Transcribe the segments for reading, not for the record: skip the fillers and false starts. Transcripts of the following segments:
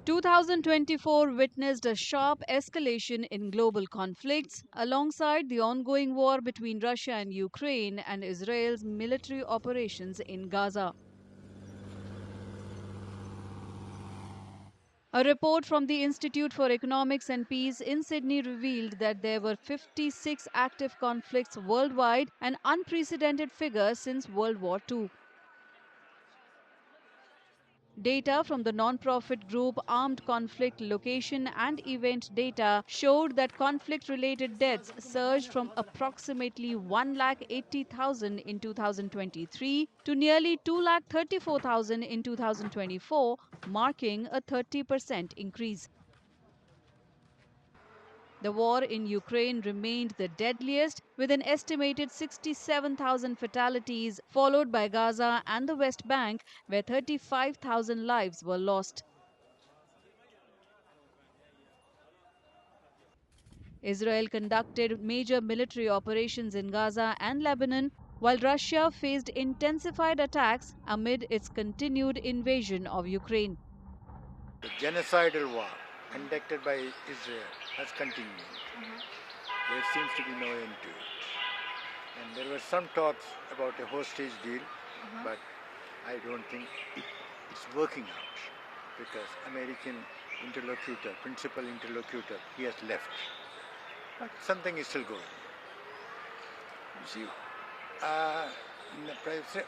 2024 witnessed a sharp escalation in global conflicts alongside the ongoing war between Russia and Ukraine and Israel's military operations in Gaza. A report from the Institute for Economics and Peace in Sydney revealed that there were 56 active conflicts worldwide, an unprecedented figure since World War II. Data from the non-profit group Armed Conflict Location and Event Data showed that conflict-related deaths surged from approximately 1,80,000 in 2023 to nearly 2,34,000 in 2024, marking a 30% increase. The war in Ukraine remained the deadliest, with an estimated 67,000 fatalities, followed by Gaza and the West Bank, where 35,000 lives were lost. Israel conducted major military operations in Gaza and Lebanon, while Russia faced intensified attacks amid its continued invasion of Ukraine. The genocidal war conducted by Israel has continued. There seems to be no end to it. And there were some talks about a hostage deal, but I don't think it's working out because American interlocutor, principal interlocutor, he has left. But something is still going. You see,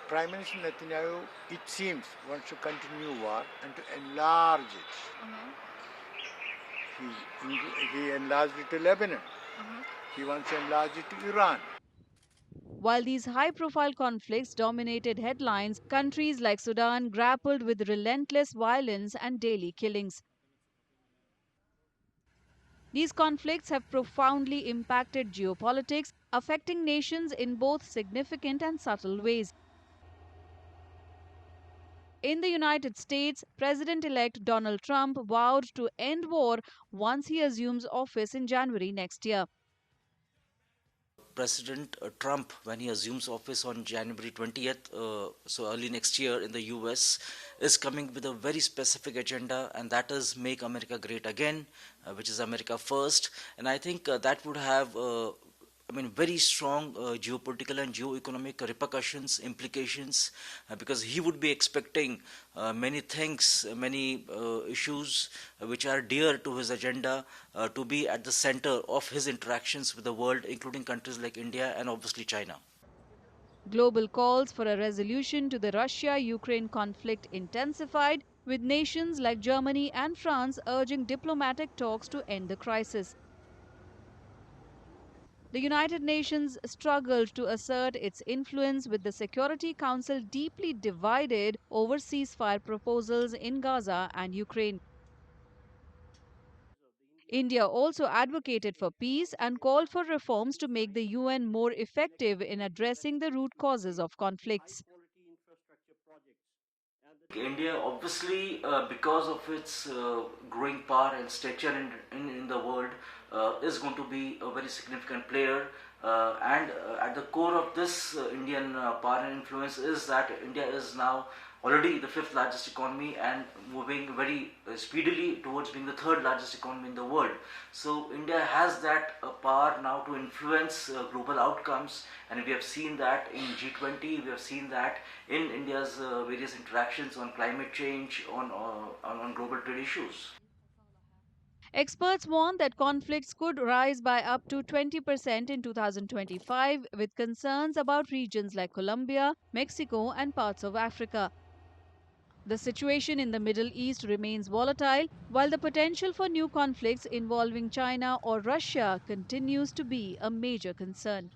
Prime Minister Netanyahu, it seems, wants to continue war and to enlarge it. He enlarged it to Lebanon. He wants to enlarge it to Iran. While these high-profile conflicts dominated headlines, countries like Sudan grappled with relentless violence and daily killings. These conflicts have profoundly impacted geopolitics, affecting nations in both significant and subtle ways. In the United States, President-elect Donald Trump vowed to end war once he assumes office in January next year. President Trump, when he assumes office on January 20th, so early next year in the US, is coming with a very specific agenda, and that is Make America Great Again, which is America First. And I think that would have very strong geopolitical and geo-economic repercussions, implications, because he would be expecting many things, many issues which are dear to his agenda to be at the center of his interactions with the world, including countries like India and obviously China. Global calls for a resolution to the Russia-Ukraine conflict intensified, with nations like Germany and France urging diplomatic talks to end the crisis. The United Nations struggled to assert its influence, with the Security Council deeply divided over ceasefire proposals in Gaza and Ukraine. India also advocated for peace and called for reforms to make the UN more effective in addressing the root causes of conflicts. India, obviously, because of its growing power and stature in the world, is going to be a very significant player. And at the core of this Indian power and influence is that India is now already the fifth largest economy and moving very speedily towards being the third largest economy in the world. So India has that power now to influence global outcomes, and we have seen that in G20, we have seen that in India's various interactions on climate change, on global trade issues. Experts warn that conflicts could rise by up to 20% in 2025, with concerns about regions like Colombia, Mexico, and parts of Africa. The situation in the Middle East remains volatile, while the potential for new conflicts involving China or Russia continues to be a major concern.